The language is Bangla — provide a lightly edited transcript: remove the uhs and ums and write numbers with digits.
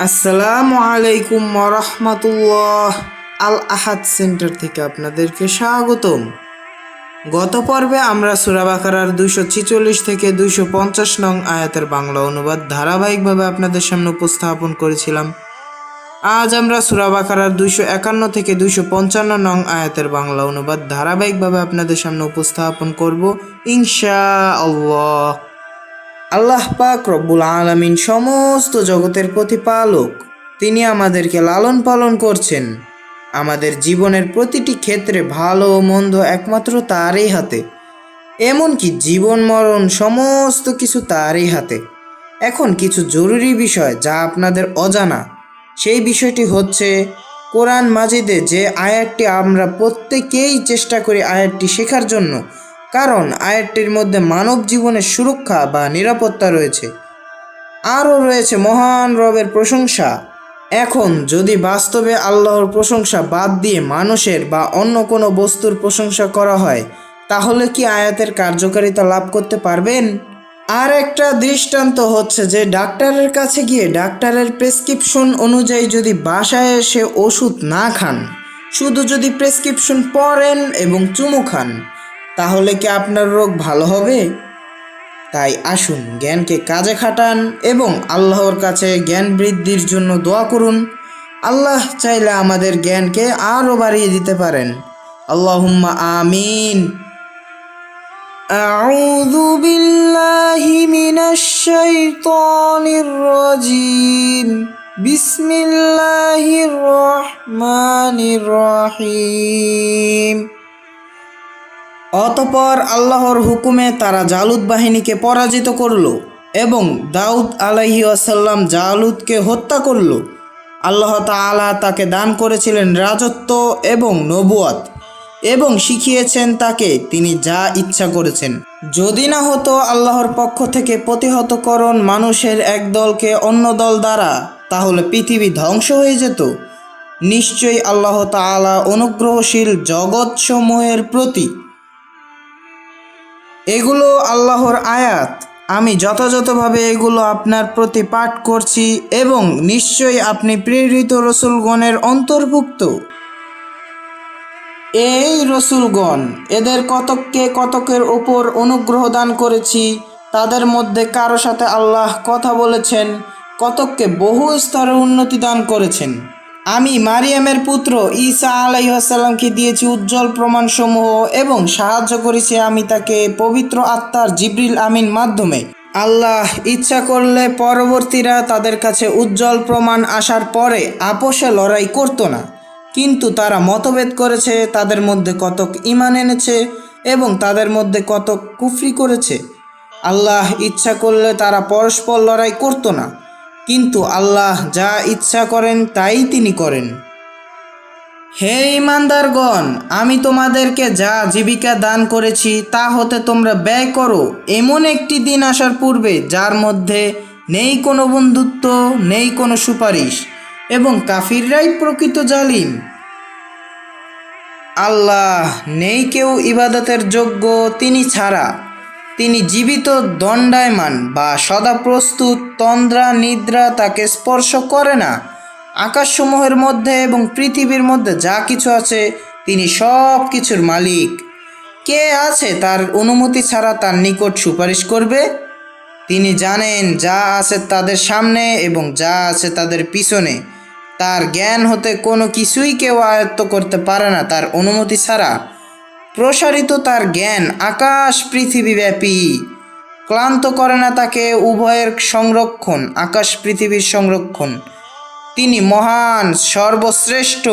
আসসালামু আলাইকুম ওরহমতুল্লাহ। আল আহাদ সেন্টার থেকে আপনাদেরকে স্বাগতম। গত পর্বে আমরা সূরা বাকারার 246 থেকে 250 নং আয়াতের বাংলা অনুবাদ ধারাবাহিকভাবে আপনাদের সামনে উপস্থাপন করেছিলাম। আজ আমরা সূরা বাকারার 251 থেকে 255 নং আয়াতের বাংলা অনুবাদ ধারাবাহিকভাবে আপনাদের সামনে উপস্থাপন করব ইনশাআল্লাহ। আল্লাহ পাক রব্বুল আলামিন সমস্ত জগতের প্রতিপালক। তিনি আমাদেরকে লালন পালন করছেন। আমাদের জীবনের প্রতিটি ক্ষেত্রে ভালো ও মন্দ একমাত্র তারই হাতে। এমনকি জীবন মরণ সমস্ত কিছু তারই হাতে। এখন কিছু জরুরি বিষয় যা আপনাদের অজানা। সেই বিষয়টি হচ্ছে কোরআন মাজিদে যে আয়াতটি আমরা প্রত্যেকেই চেষ্টা করি আয়াতটি শেখার জন্য, কারণ আয়াতটির মধ্যে মানব জীবনের সুরক্ষা বা নিরাপত্তা রয়েছে। আরও রয়েছে মহান রবের প্রশংসা। এখন যদি বাস্তবে আল্লাহর প্রশংসা বাদ দিয়ে মানুষের বা অন্য কোনো বস্তুর প্রশংসা করা হয়, তাহলে কি আয়াতের কার্যকারিতা লাভ করতে পারবেন? আর একটা দৃষ্টান্ত হচ্ছে যে ডাক্তারের কাছে গিয়ে ডাক্তারের প্রেসক্রিপশন অনুযায়ী যদি বাসায় এসে ওষুধ না খান, শুধু যদি প্রেসক্রিপশন পড়েন এবং চুমু খান, তাহলে কি আপনার রোগ ভালো হবে? তাই আসুন জ্ঞানকে কাজে খাটান এবং আল্লাহর কাছে জ্ঞান বৃদ্ধির জন্য দোয়া করুন। আল্লাহ চাইলে আমাদের জ্ঞানকে আরও বাড়িয়ে দিতে পারেন। আল্লাহুম্মা আমিন। আউযু বিল্লাহি মিনাশ শাইতানির রাজিম। বিসমিল্লাহির রহমানির রহিম। অতঃপর আল্লাহর হুকুমে তারা জালুত বাহিনীকে পরাজিত করল এবং দাউদ আলাইহি ওয়াসাল্লাম জালুতকে হত্যা করল। আল্লাহ তাআলা তাকে দান করেছিলেন রাজত্ব এবং নবুয়ত এবং শিখিয়েছেন তাকে তিনি যা ইচ্ছা করেছেন। যদি না হতো আল্লাহর পক্ষ থেকে প্রতিহতকরণ মানুষের এক দলকে অন্য দল দ্বারা, তাহলে পৃথিবী ধ্বংস হয়ে যেত। নিশ্চয়ই আল্লাহ তাআলা অনুগ্রহশীল জগৎসমূহের প্রতি। এগুলো আল্লাহর আয়াত। আমি যথাযথভাবে এগুলো আপনার প্রতি পাঠ করছি এবং নিশ্চয়ই আপনি প্রেরিত রসুলগণের অন্তর্ভুক্ত। এই রসুলগণ, এদের কতককে কতকের ওপর অনুগ্রহ দান করেছি। তাদের মধ্যে কারো সাথে আল্লাহ কথা বলেছেন, কতককে বহু স্তরে উন্নতি দান করেছেন। আমি মারিয়ামের পুত্র ঈসা আলাইহিস সালামকে দিয়েছি উজ্জ্বল প্রমাণসমূহ এবং সাহায্য করেছি আমি তাকে পবিত্র আত্মার জিবরিল আমিন মাধ্যমে। আল্লাহ ইচ্ছা করলে পরবর্তীরা তাদের কাছে উজ্জ্বল প্রমাণ আসার পরে আপোষে লড়াই করতো না, কিন্তু তারা মতভেদ করেছে। তাদের মধ্যে কতক ঈমান এনেছে এবং তাদের মধ্যে কতক কুফরি করেছে। আল্লাহ ইচ্ছা করলে তারা পরস্পর লড়াই করতো না, কিন্তু আল্লাহ যা ইচ্ছা করেন তাই তিনি করেন। হে ঈমানদারগণ, আমি তোমাদেরকে যা জীবিকা দান করেছি তা হতে তোমরা ব্যয় করো এমন একটি দিন আসার পূর্বে যার মধ্যে নেই কোনো বন্ধুত্ব, নেই কোনো সুপারিশ, এবং কাফিররাই প্রকৃত জালিম। আল্লাহ নেই কেউ ইবাদতের যোগ্য তিনি ছাড়া। তিনি জীবিত, দণ্ডায়মান বা সদা প্রস্তুত। তন্দ্রা নিদ্রা তাকে স্পর্শ করে না। আকাশসমূহের মধ্যে এবং পৃথিবীর মধ্যে যা কিছু আছে তিনি সব কিছুর মালিক। কে আছে তার অনুমতি ছাড়া তার নিকট সুপারিশ করবে? তিনি জানেন যা আছে তাদের সামনে এবং যা আছে তাদের পিছনে। তার জ্ঞান হতে কোনো কিছুই কেউ আয়ত্ত করতে পারে না তার অনুমতি ছাড়া। প্রসারিত তার জ্ঞান আকাশ পৃথিবী ব্যাপী। ক্লান্ত করে না তাকে উভয়ের সংরক্ষণ, আকাশ পৃথিবীর সংরক্ষণ। তিনি মহান, সর্বশ্রেষ্ঠ।